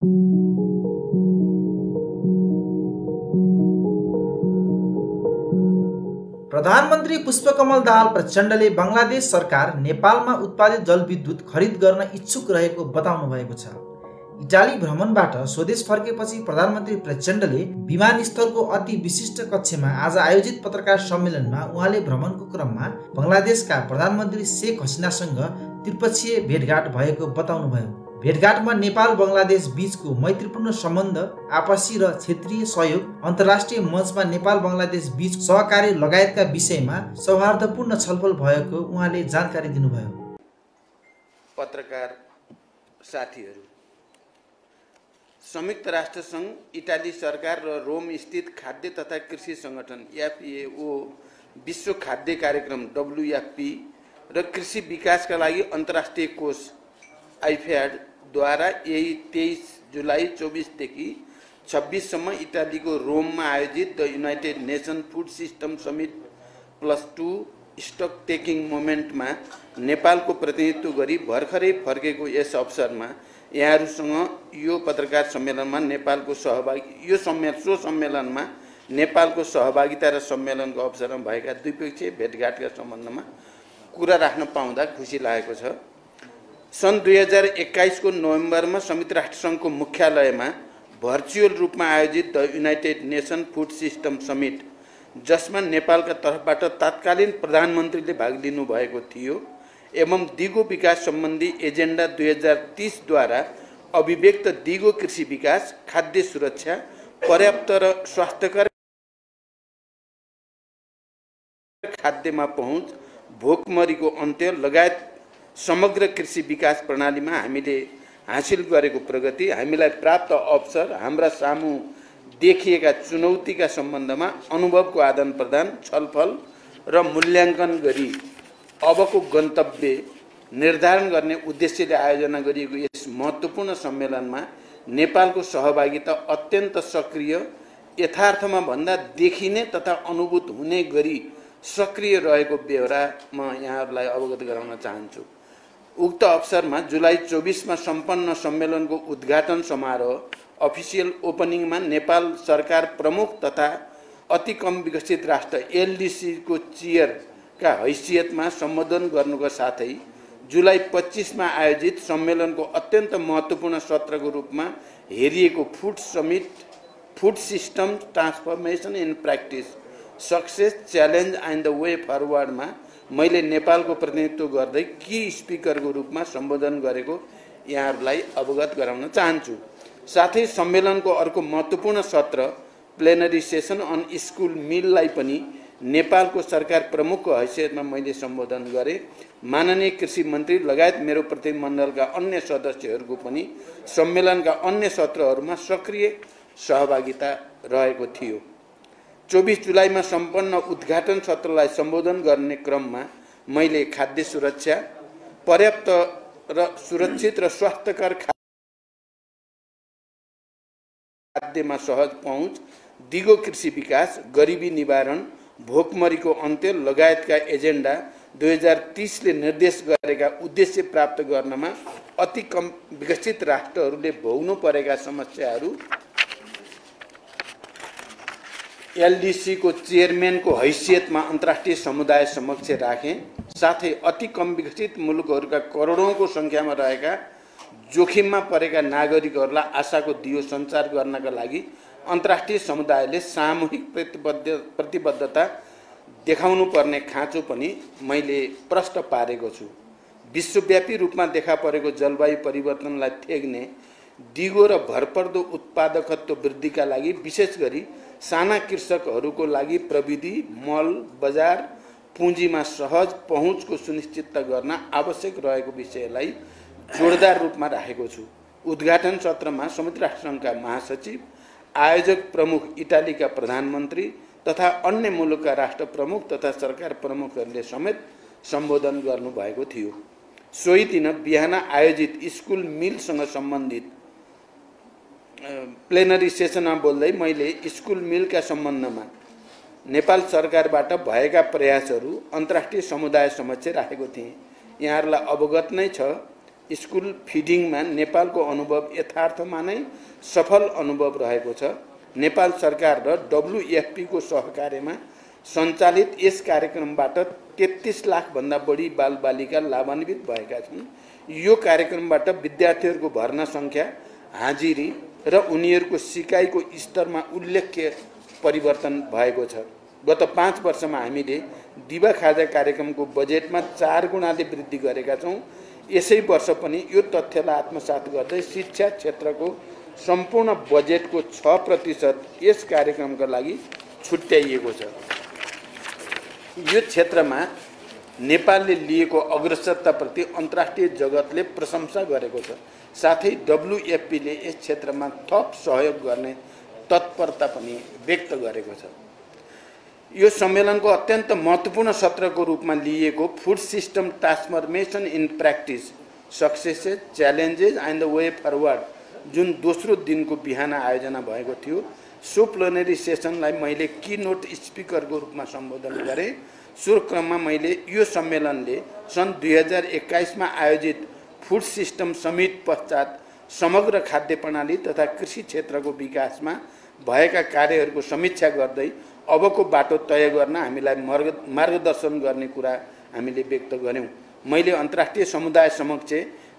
प्रधानमन्त्री पुष्पकमल दाहाल प्रचण्डले बङ्गलादेश सरकार नेपालमा उत्पादित जलविद्युत खरिद गर्न इच्छुक रहेको बताउनु भएको छ। इटाली भ्रमणबाट स्वदेश फर्केपछि प्रधानमन्त्री प्रचण्डले विमानस्थलको अति विशिष्ट कक्षमा आज आयोजित पत्रकार सम्मेलनमा उहाँले भ्रमणको क्रममा बङ्गलादेशका प्रधानमन्त्री शेख हसिनासँग त्रिपक्षीय भेटघाट भएको बताउनुभयो। भेटघाटमा नेपाल बङ्गलादेश बीचको मैत्रीपूर्ण सम्बन्ध, आपसी र क्षेत्रीय सहयोग, अन्तर्राष्ट्रिय मञ्चमा नेपाल बङ्गलादेश बीच सहकार्य लगायतका विषयमा सौहार्दपूर्ण छलफल भएको उहाँले जानकारी दिनुभयो। पत्रकार साथीहरू, संयुक्त राष्ट्र सङ्घ, इटाली सरकार र रोम स्थित खाद्य तथा कृषि सङ्गठन FAO, विश्व खाद्य कार्यक्रम WFP र कृषि विकासका लागि अन्तर्राष्ट्रिय कोष IFAD द्वारा यही 23 जुलाई 24 देखि 26 सम्म इटालीको रोममा आयोजित the united nation food system summit +2 stock taking मोमेन्टमा नेपालको प्रतिनिधित्व गरी भर्खरै फर्केको यस अवसरमा यहाँहरूसँग यो पत्रकार सम्मेलनमा नेपालको सम्मेलनमा नेपालको सहभागिता र सम्मेलनको अवसरमा भएका द्विपक्षीय भेटघाटका सम्बन्धमा कुरा राख्न पाउँदा खुसी लागेको छ। सन् 2021 को नोभेम्बरमा संयुक्त राष्ट्र सङ्घको मुख्यालयमा भर्चुअल रूपमा आयोजित the united nation food system summit, जसमा नेपालका तर्फबाट तत्कालीन प्रधानमन्त्रीले भाग लिनु भएको थियो एवं दिगो विकास सम्बन्धी एजेन्डा 2030 द्वारा अभिव्यक्त दिगो कृषि विकास, खाद्य सुरक्षा, पर्याप्त र स्वास्थ्यकर खाद्यमा पहुँच, भोकमरीको अन्त्य लगायत समग्र कृषि विकास प्रणालीमा हामीले हासिल गरेको प्रगति, हामीलाई प्राप्त अवसर, हाम्रा सामु देखिएका चुनौतीका सम्बन्धमा अनुभवको आदान प्रदान, छलफल र मूल्याङ्कन गरी अबको गन्तव्य निर्धारण गर्ने उद्देश्यले आयोजना गरिएको यस महत्त्वपूर्ण सम्मेलनमा नेपालको सहभागिता अत्यन्त सक्रिय, यथार्थमा भन्दा देखिने तथा अनुभूत हुने गरी सक्रिय रहेको बेहोरा म यहाँहरूलाई अवगत गराउन चाहन्छु। उक्त अवसरमा जुलाई 24 मा सम्पन्न सम्मेलनको उद्घाटन समारोह अफिसियल ओपनिङमा नेपाल सरकार प्रमुख तथा अति कम विकसित राष्ट्र LDC को चेयरका हैसियतमा सम्बोधन गर्नुका साथै जुलाई 25 मा आयोजित सम्मेलनको अत्यन्त महत्त्वपूर्ण सत्रको रूपमा हेरिएको food system transformation in practice, success, challenge and the way फरवर्डमा मैले नेपालको प्रतिनिधित्व गर्दै की स्पिकरको रूपमा सम्बोधन गरेको यहाँहरूलाई अवगत गराउन चाहन्छु। साथै सम्मेलनको अर्को महत्त्वपूर्ण सत्र प्लेनरी सेसन अन स्कुल मिललाई पनि नेपालको सरकार प्रमुखको हैसियतमा मैले सम्बोधन गरेँ। माननीय कृषि मन्त्री लगायत मेरो प्रतिनिधिमण्डलका अन्य सदस्यहरूको पनि सम्मेलनका अन्य सत्रहरूमा सक्रिय सहभागिता रहेको थियो। 24 जुलाईमा सम्पन्न उद्घाटन सत्रलाई सम्बोधन गर्ने क्रममा मैले खाद्य सुरक्षा, पर्याप्त र सुरक्षित र स्वास्थ्यकर खाद्यमा सहज पहुँच, दिगो कृषि विकास, गरिबी निवारण, भोकमरीको अन्त्य लगायतका एजेन्डा 2030 ले निर्देश गरेका उद्देश्य प्राप्त गर्नमा अति कम विकसित राष्ट्रहरूले भोग्नु परेका समस्याहरू LDC को चेयरम्यानको हैसियतमा अन्तर्राष्ट्रिय समुदाय समक्ष राखेँ। साथै अति कम विकसित मुलुकहरूका करोडौंको संख्यामा रहेका जोखिममा परेका नागरिकहरूलाई आशाको दियो सञ्चार गर्नका लागि अन्तर्राष्ट्रिय समुदायले सामूहिक प्रतिबद्धता देखाउनु पर्ने खाँचो पनि मैले प्रष्ट पारेको छु। विश्वव्यापी रूपमा देखा परेको जलवायु परिवर्तनलाई थेग्ने दिगो र भरपर्दो उत्पादकत्व वृद्धिका लागि विशेष गरी साना कृषकहरूको लागि प्रविधि, मल, बजार, पुँजीमा सहज पहुँचको सुनिश्चितता गर्न आवश्यक रहेको विषयलाई जोडदार रूपमा राखेको छु। उद्घाटन सत्रमा संयुक्त राष्ट्र सङ्घका महासचिव, आयोजक प्रमुख इटालीका प्रधानमन्त्री तथा अन्य मुलुकका राष्ट्र प्रमुख तथा सरकार प्रमुखहरूले समेत सम्बोधन गर्नुभएको थियो। सोही दिन बिहान आयोजित स्कुल मिलसँग सम्बन्धित प्लेनरी सेसनमा बोल्दै मैले स्कुल मिलका सम्बन्धमा नेपाल सरकारबाट भएका प्रयासहरू अन्तर्राष्ट्रिय समुदाय समक्ष राखेको थिएँ। यहाँहरूलाई अवगत नै छ, स्कुल फिडिङमा नेपालको अनुभव यथार्थमा नै सफल अनुभव रहेको छ। नेपाल सरकार र WFP को सहकार्यमा सञ्चालित यस कार्यक्रमबाट 33 लाख भन्दा बढी बालबालिका लाभान्वित भएका छन्। यो कार्यक्रमबाट विद्यार्थीहरूको भर्ना सङ्ख्या, हाजिरी र उनीहरूको सिकाइको स्तरमा उल्लेख्य परिवर्तन भएको छ। गत 5 वर्षमा हामीले दिवा खाजा कार्यक्रमको बजेटमा 4 गुणाले वृद्धि गरेका छौँ। यसै वर्ष पनि यो तथ्यलाई आत्मसात गर्दै शिक्षा क्षेत्रको सम्पूर्ण बजेटको 6% यस कार्यक्रमका लागि छुट्याइएको छ। यो क्षेत्रमा नेपालले लिएको अग्रसरताप्रति अन्तर्राष्ट्रिय जगतले प्रशंसा गरेको छ। साथै WFP ले यस क्षेत्रमा थप सहयोग गर्ने तत्परता पनि व्यक्त गरेको छ। यो सम्मेलनको अत्यन्त महत्त्वपूर्ण सत्रको रूपमा लिएको food system transformation in practice, successes, challenges and the way forward जुन दोस्रो दिनको बिहान आयोजना भएको थियो, सो प्लेनरी सेसनलाई मैले कीनोट स्पिकरको रूपमा सम्बोधन गरेँ। सो क्रममा मैले यो सम्मेलनले सन् 2021 मा आयोजित फुड सिस्टम समिट पश्चात समग्र खाद्य प्रणाली तथा कृषि क्षेत्रको विकासमा भएका कार्यहरूको समीक्षा गर्दै अबको बाटो तय गर्न हामीलाई मार्गदर्शन गर्ने कुरा हामीले व्यक्त गर्यौं। मैले अन्तर्राष्ट्रिय समुदाय समक्ष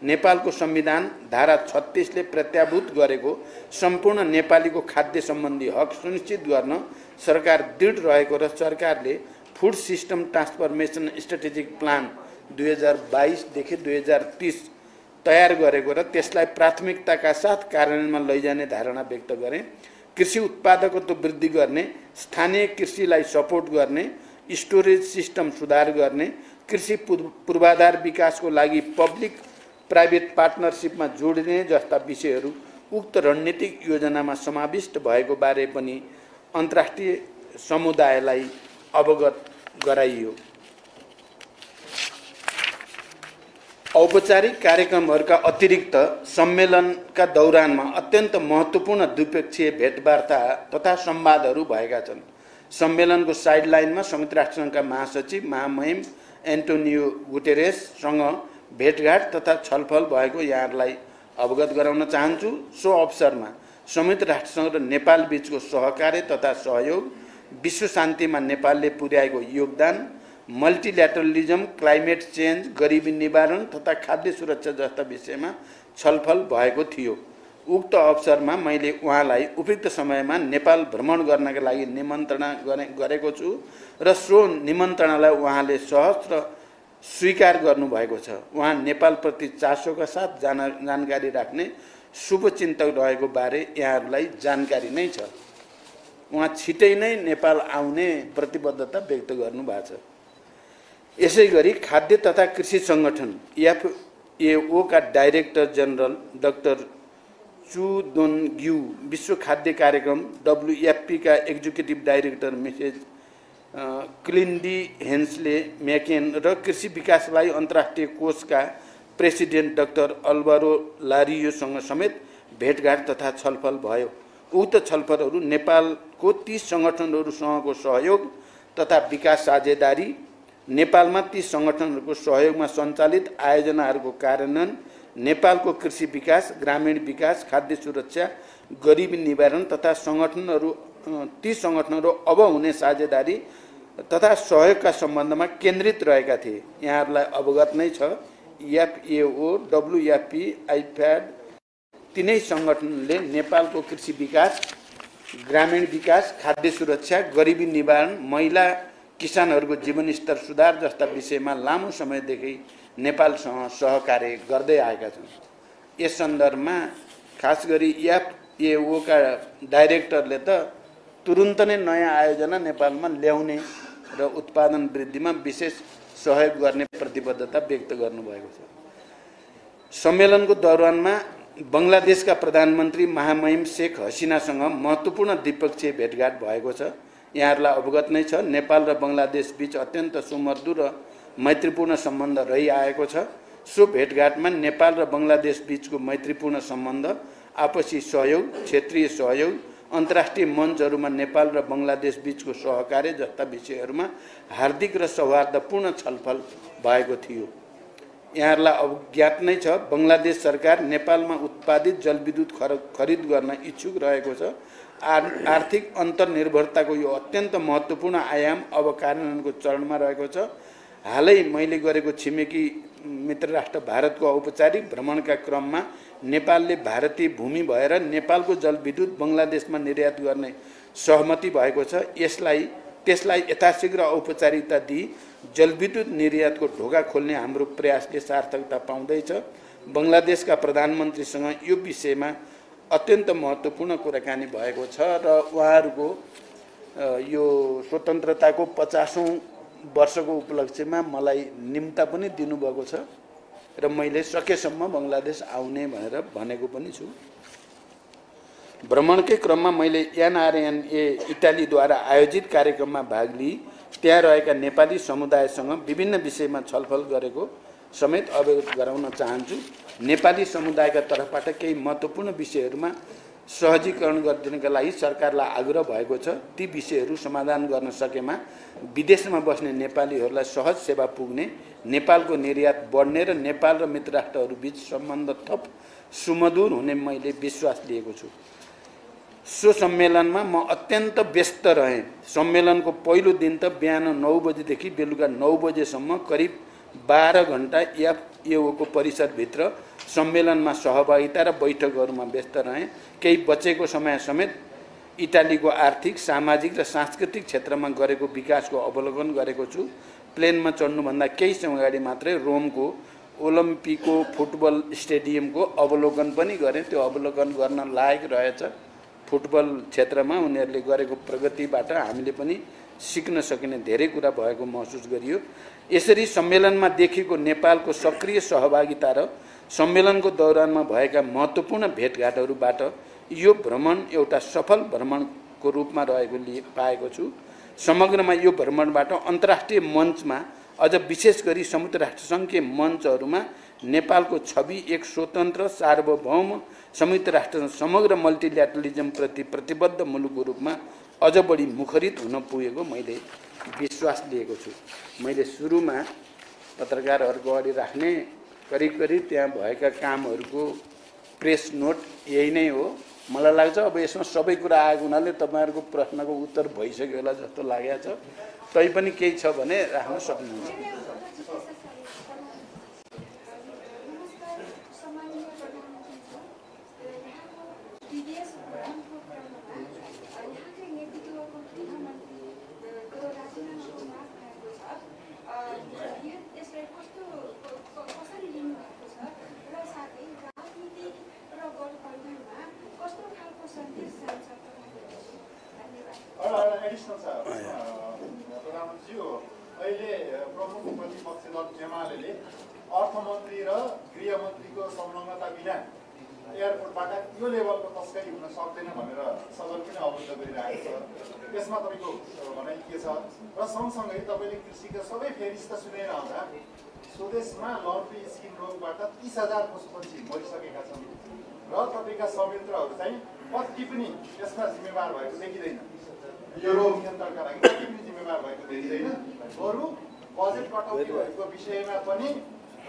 नेपालको संविधान धारा 36 ले प्रत्याभूत गरेको सम्पूर्ण नेपालीको खाद्य सम्बन्धी हक सुनिश्चित गर्न सरकार दृढ रहेको र सरकारले food system transformation strategic plan 2022 देखि 2030 तयार गरेको र त्यसलाई प्राथमिकताका साथ कार्यान्वयनमा लैजाने धारणा व्यक्त गरेँ। कृषि उत्पादकत्व वृद्धि गर्ने, स्थानीय कृषिलाई सपोर्ट गर्ने, स्टोरेज सिस्टम सुधार गर्ने, कृषि पूर्वाधार विकासको लागि पब्लिक प्राइभेट पार्टनरसिपमा जोड्ने जस्ता विषयहरू उक्त रणनीतिक योजनामा समाविष्ट भएको बारे पनि अन्तर्राष्ट्रिय समुदायलाई अवगत गराइयो। औपचारिक कार्यक्रमहरूका अतिरिक्त सम्मेलनका दौरानमा अत्यन्त महत्त्वपूर्ण द्विपक्षीय भेटवार्ता तथा संवादहरू भएका छन्। सम्मेलनको साइडलाइनमा संयुक्त राष्ट्रसङ्घका महासचिव महामहिम एन्टोनियो गुटेरेससँग भेटघाट तथा छलफल भएको यहाँहरूलाई अवगत गराउन चाहन्छु। सो अवसरमा संयुक्त राष्ट्रसङ्घ र नेपाल बीचको सहकार्य तथा सहयोग, विश्व शान्तिमा नेपालले पुर्याएको योगदान, मल्टिल्याटरलिजम, क्लाइमेट चेन्ज, गरिबी निवारण तथा खाद्य सुरक्षा जस्ता विषयमा छलफल भएको थियो। उक्त अवसरमा मैले उहाँलाई उपयुक्त समयमा नेपाल भ्रमण गर्नका लागि निमन्त्रणा गरेको छु र सो निमन्त्रणालाई उहाँले सहर्ष स्वीकार गर्नुभएको छ। उहाँ नेपालप्रति चासोका साथ जानकारी राख्ने शुभचिन्तक रहेको बारे यहाँहरूलाई जानकारी नै छ। उहाँ छिटै नै नेपाल आउने प्रतिबद्धता व्यक्त गर्नुभएको छ। यसैगरी खाद्य तथा कृषि संगठन FAO का डाइरेक्टर जनरल डाक्टर चु दोन ग्यू, विश्व खाद्य कार्यक्रम WFP का एक्जिक्युटिभ डाइरेक्टर मिसेस क्लिन्डी हेन्सले म्याकेन र कृषि विकासलाई अन्तर्राष्ट्रिय कोषका प्रेसिडेन्ट डाक्टर अल्भारो लारियोसँग समेत भेटघाट तथा छलफल भयो। उक्त छलफलहरू नेपालको ती सङ्गठनहरूसँगको सहयोग तथा विकास साझेदारी, नेपालमा ती सङ्गठनहरूको सहयोगमा सञ्चालित आयोजनाहरूको कार्यान्वयन, नेपालको कृषि विकास, ग्रामीण विकास, खाद्य सुरक्षा, गरिबी निवारण तथा ती सङ्गठनहरू अब हुने साझेदारी तथा सहयोगका सम्बन्धमा केन्द्रित रहेका थिए। यहाँहरूलाई अवगत नै छ, FAO, WFP, IFAD तीनै सङ्गठनले नेपालको कृषि विकास, ग्रामीण विकास, खाद्य सुरक्षा, गरिबी निवारण, महिला किसानहरूको जीवनस्तर सुधार जस्ता विषयमा लामो समयदेखि नेपालसँग सहकार्य गर्दै आएका छन्। यस सन्दर्भमा खास गरी FAO का डाइरेक्टरले त तुरुन्त नै नयाँ आयोजना नेपालमा ल्याउने र उत्पादन वृद्धिमा विशेष सहयोग गर्ने प्रतिबद्धता व्यक्त गर्नुभएको छ। सम्मेलनको दौरानमा बङ्गलादेशका प्रधानमन्त्री महामहिम शेख हसिनासँग महत्त्वपूर्ण द्विपक्षीय भेटघाट भएको छ। यहाँहरूलाई अवगत नै छ, नेपाल र बङ्गलादेश बीच अत्यन्त सुमधुर र मैत्रीपूर्ण सम्बन्ध रहिआएको छ। सो भेटघाटमा नेपाल र बङ्गलादेश बीचको मैत्रीपूर्ण सम्बन्ध, आपसी सहयोग, क्षेत्रीय सहयोग, अन्तर्राष्ट्रिय मञ्चहरूमा नेपाल र बङ्गलादेश बीचको सहकार्य जस्ता विषयहरूमा हार्दिक र सौहार्दपूर्ण छलफल भएको थियो। यहाँहरूलाई अवज्ञात नै छ, बङ्गलादेश सरकार नेपालमा उत्पादित जलविद्युत खरिद गर्न इच्छुक रहेको छ। आर्थिक अन्तर्निर्भरताको यो अत्यन्त महत्त्वपूर्ण आयाम अब कार्यान्वयनको चरणमा रहेको छ। हालै मैले गरेको छिमेकी मित्र राष्ट्र भारतको औपचारिक भ्रमणका क्रममा नेपालले भारतीय भूमि भएर नेपालको जलविद्युत बङ्गलादेशमा निर्यात गर्ने सहमति भएको छ। त्यसलाई यथाशीघ्र औपचारिकता दिई जलविद्युत निर्यातको ढोका खोल्ने हाम्रो प्रयासले सार्थकता पाउँदैछ। बङ्गलादेशका प्रधानमन्त्रीसँग यो विषयमा अत्यन्त महत्त्वपूर्ण कुराकानी भएको छ र उहाँहरूको यो स्वतन्त्रताको 50औं वर्षको उपलक्ष्यमा मलाई निम्ता पनि दिनुभएको छ र मैले सकेसम्म बङ्गलादेश आउने भनेर भनेको पनि छु। भ्रमणकै क्रममा मैले एनआरएनए इटालीद्वारा आयोजित कार्यक्रममा भाग लिई त्यहाँ रहेका नेपाली समुदायसँग विभिन्न विषयमा छलफल गरेको समेत अवगत गराउन चाहन्छु। नेपाली समुदायका तर्फबाट केही महत्त्वपूर्ण विषयहरूमा सहजीकरण गरिदिनका लागि सरकारलाई आग्रह भएको छ। ती विषयहरू समाधान गर्न सकेमा विदेशमा बस्ने नेपालीहरूलाई सहज सेवा पुग्ने, नेपालको निर्यात बढ्ने र नेपाल र मित्र राष्ट्रहरूबीच सम्बन्ध थप सुमधुर हुने मैले विश्वास लिएको छु। सो सम्मेलनमा म अत्यन्त व्यस्त रहेँ। सम्मेलनको पहिलो दिन त बिहान 9 बजेदेखि बेलुका 9 बजेसम्म करिब 12 घण्टा एफएओको परिसरभित्र सम्मेलनमा सहभागिता र बैठकहरूमा व्यस्त रहेँ। केही बचेको समय समेत इटालीको आर्थिक, सामाजिक र सांस्कृतिक क्षेत्रमा गरेको विकासको अवलोकन गरेको छु। प्लेनमा चढ्नुभन्दा केही समय अगाडि मात्रै रोमको ओलम्पिको फुटबल स्टेडियमको अवलोकन पनि गरेँ। त्यो अवलोकन गर्न लायक रहेछ। फुटबल क्षेत्रमा उनीहरूले गरेको प्रगतिबाट हामीले पनि सिक्न सकिने धेरै कुरा भएको महसुस गरियो। यसरी सम्मेलनमा देखिएको नेपालको सक्रिय सहभागिता र सम्मेलनको दौरानमा भएका महत्त्वपूर्ण भेटघाटहरूबाट यो भ्रमण एउटा सफल भ्रमणको रूपमा रहेको पाएको छु। समग्रमा यो भ्रमणबाट अन्तर्राष्ट्रिय मञ्चमा अझ विशेष गरी संयुक्त राष्ट्रसङ्घीय मञ्चहरूमा नेपालको छवि एक स्वतन्त्र, सार्वभौम, संयुक्त राष्ट्र समग्र मल्टिल्याटरलिजमप्रति प्रतिबद्ध मुलुकको रूपमा अझ बढी मुखरित हुन पुगेको मैले विश्वास लिएको छु। मैले सुरुमा पत्रकारहरूको अगाडि राख्ने करिब त्यहाँ भएका कामहरूको प्रेस नोट यही नै हो। मलाई लाग्छ अब यसमा सबै कुरा आएको हुनाले तपाईँहरूको प्रश्नको उत्तर भइसक्यो होला जस्तो लागेको छ। तैपनि केही छ भने राख्न सक्नुहुन्छ। प्रधानमन्त्री अहिले प्रमुख प्रतिपक्षी दल एमाले अर्थमन्त्री र गृहमन्त्रीको संलग्नता बिना एयरपोर्टबाट यो लेभलको तस्करी हुन सक्दैन भनेर सदन पनि अवगत गरिरहेको छ। यसमा तपाईँको भनाइ के छ? र सँगसँगै तपाईँले कृषिका सबै फेरिस्त सुनेर आउँदा स्वदेशमा लन्ड्री स्किन रोगबाट 30,000 पशुपक्षी मरिसकेका छन् र तपाईँका संयन्त्रहरू चाहिँ कति पनि यसमा जिम्मेवार भएको देखिँदैन। यो रोग नियन्त्रणका लागि कति पनि जिम्मेवार भएको देखिँदैन। बरु बजेट कटौती भएको विषयमा पनि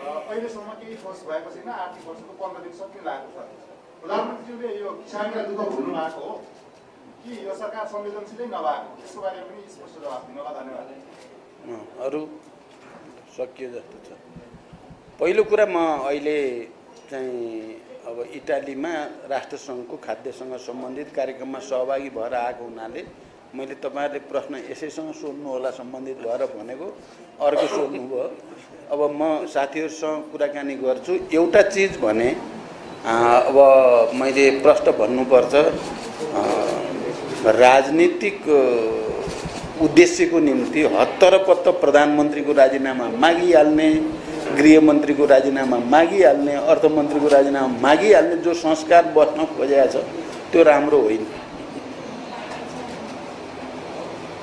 अहिलेसम्म केही ठोस भएको छैन। आर्थिक वर्षको 15 दिन सकिन लागेको छ। प्रधानमन्त्रीले यो किसानका दुःख भुल्नु भएको हो कि यो सरकार संवेदनशीलै नभएको, यसको बारेमा पनि स्पष्ट जवाफ दिनु होला। धन्यवाद। अरू सकियो जस्तो छ। पहिलो कुरा म अहिले चाहिँ अब इटालीमा राष्ट्रसङ्घको खाद्यसँग सम्बन्धित कार्यक्रममा सहभागी भएर आएको हुनाले मैले तपाईँहरूले प्रश्न यसैसँग सोध्नु होला सम्बन्धित भएर भनेको, अर्को सोध्नुभयो। अब म साथीहरूसँग कुराकानी गर्छु। एउटा चिज भने अब मैले प्रश्न भन्नुपर्छ, राजनीतिक उद्देश्यको निम्ति हत्तरपत्त प्रधानमन्त्रीको राजीनामा मागिहाल्ने, गृहमन्त्रीको राजीनामा मागिहाल्ने, अर्थमन्त्रीको राजीनामा मागिहाल्ने जो संस्कार बस्न खोजेको छ त्यो राम्रो होइन।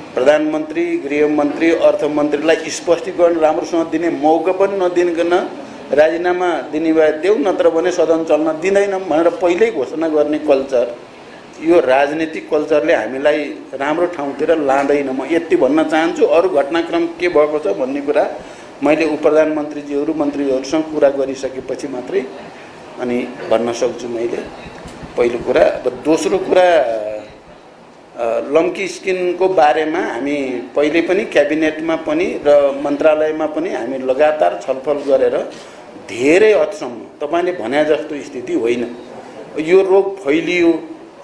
प्रधानमन्त्री, गृहमन्त्री, अर्थमन्त्रीलाई स्पष्टीकरण राम्रोसँग दिने मौका पनि नदिनकन राजीनामा दिने भए देऊ, नत्र भने सदन चल्न दिँदैनौँ भनेर पहिल्यै घोषणा गर्ने कल्चर, यो राजनीतिक कल्चरले हामीलाई राम्रो ठाउँतिर लाँदैन। म यति भन्न चाहन्छु। अरू घटनाक्रम के भएको छ भन्ने कुरा मैले उपप्रधानमन्त्रीज्यूहरू मन्त्रीहरूसँग कुरा गरिसकेपछि मात्रै अनि भन्न सक्छु मैले। पहिलो कुरा। अब दोस्रो कुरा, लम्की स्किनको बारेमा हामी पहिले पनि क्याबिनेटमा पनि र मन्त्रालयमा पनि हामी लगातार छलफल गरेर धेरै हदसम्म तपाईले भने जस्तो स्थिति होइन। यो रोग फैलियो,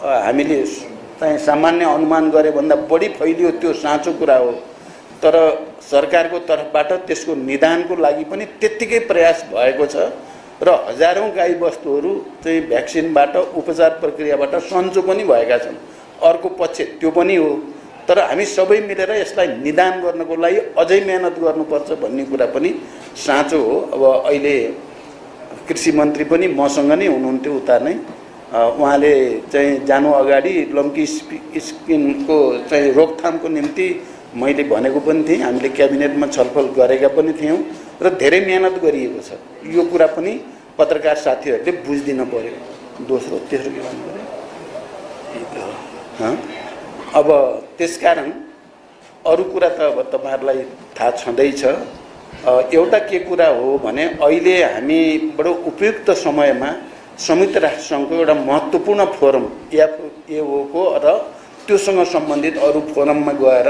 हामीले चाहिँ सामान्य अनुमान गरे भन्दा बढी फैलियो, त्यो साँचो कुरा हो। तर सरकारको तर्फबाट त्यसको निदानको लागि पनि त्यत्तिकै प्रयास भएको छ र हजारौं गाईबस्तुहरू चाहिँ भ्याक्सिनबाट उपचार प्रक्रियाबाट सन्चो पनि भएका छन्। अर्को पक्ष त्यो पनि हो। तर हामी सबै मिलेर यसलाई निदान गर्नको लागि अझै मेहनत गर्नुपर्छ भन्ने कुरा पनि साँचो हो। अब अहिले कृषि मन्त्री पनि मसँग नै हुनुहुन्थ्यो उता नै। उहाँले चाहिँ जानु अगाडि लम्की स्किनको चाहिँ रोकथामको निम्ति मैले भनेको पनि थिएँ, हामीले क्याबिनेटमा छलफल गरेका पनि थियौँ र धेरै मेहनत गरिएको छ। यो कुरा पनि पत्रकार साथीहरूले बुझिदिन पर्यो। दोस्रो तेस्रो के भन्नु पर्यो? अब त्यसकारण अरू कुरा त अब तपाईहरुलाई थाहा छँदैछ। एउटा के कुरा हो भने अहिले हामी बडो उपयुक्त समयमा संयुक्त राष्ट्रसङ्घको एउटा महत्त्वपूर्ण फोरम एओको र त्योसँग सम्बन्धित अरू फोरममा गएर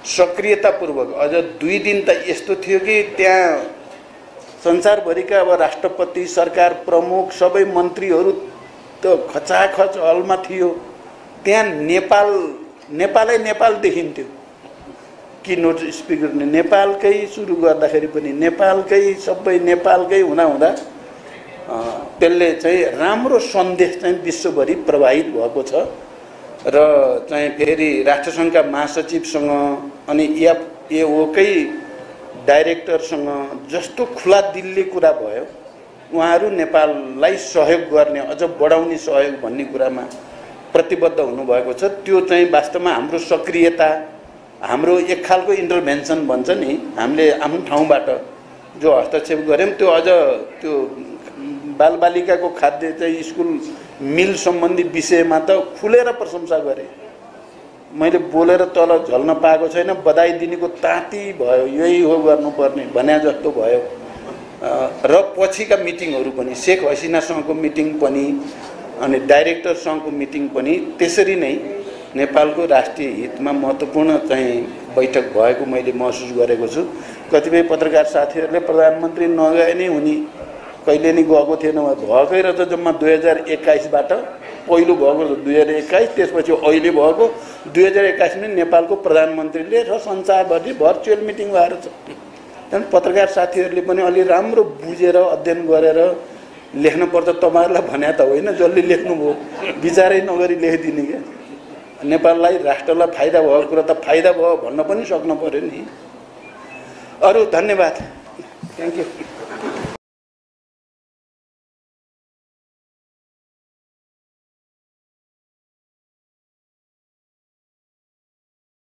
सक्रियतापूर्वक, अझ 2 दिन त यस्तो थियो कि त्यहाँ संसारभरिका अब राष्ट्रपति, सरकार प्रमुख, सबै मन्त्रीहरू त खचाखच हलमा थियो। त्यहाँ नेपालै नेपाल देखिन्थ्यो। कि नोट स्पिकर नेपालकै सुरु गर्दाखेरि पनि नेपालकै सबै नेपालकै हुँदा त्यसले चाहिँ राम्रो सन्देश चाहिँ विश्वभरि प्रभावित भएको छ। र चाहिँ फेरि राष्ट्रसङ्घका महासचिवसँग अनि एओकै डाइरेक्टरसँग जस्तो खुला दिलले कुरा भयो, उहाँहरू नेपाललाई सहयोग गर्ने, अझ बढाउने सहयोग भन्ने कुरामा प्रतिबद्ध हुनुभएको छ। त्यो चाहिँ वास्तवमा हाम्रो सक्रियता, हाम्रो एक खालको इन्टरभेन्सन भन्छ नि, हामीले आफ्नो ठाउँबाट जो हस्तक्षेप गऱ्यौँ त्यो अझ त्यो बालबालिकाको खाद्य चाहिँ स्कुल मिल सम्बन्धी विषयमा त खुलेर प्रशंसा गरेँ। मैले बोलेर तल झल्न पाएको छैन, बधाई दिनेको ताती भयो, यही हो गर्नुपर्ने भने जस्तो भयो। र पछिका मिटिङहरू पनि शेख हसिनासँगको मिटिङ पनि अनि डाइरेक्टरसँगको मिटिङ पनि त्यसरी नै नेपालको राष्ट्रिय हितमा महत्त्वपूर्ण चाहिँ बैठक भएको मैले महसुस गरेको छु। कतिपय पत्रकार साथीहरूले प्रधानमन्त्री नगए नै हुने, कहिले नि गएको थिएन, भएकै रहेछ। जम्मा 2021बाट पहिलो भएको 2021, त्यसपछि अहिले भएको 2021 मा नेपालको प्रधानमन्त्रीले र संसारभरि भर्चुअल मिटिङ भएर छ। त्यहाँदेखि पत्रकार साथीहरूले पनि अलि राम्रो बुझेर अध्ययन गरेर लेख्नुपर्छ। तपाईँहरूलाई भने त होइन, जसले लेख्नुभयो विचारै नगरी लेखिदिने क्या। नेपाललाई राष्ट्रलाई फाइदा भएको कुरा त फाइदा भयो भन्न पनि सक्नु पर्यो नि। अरू धन्यवाद। Thank you.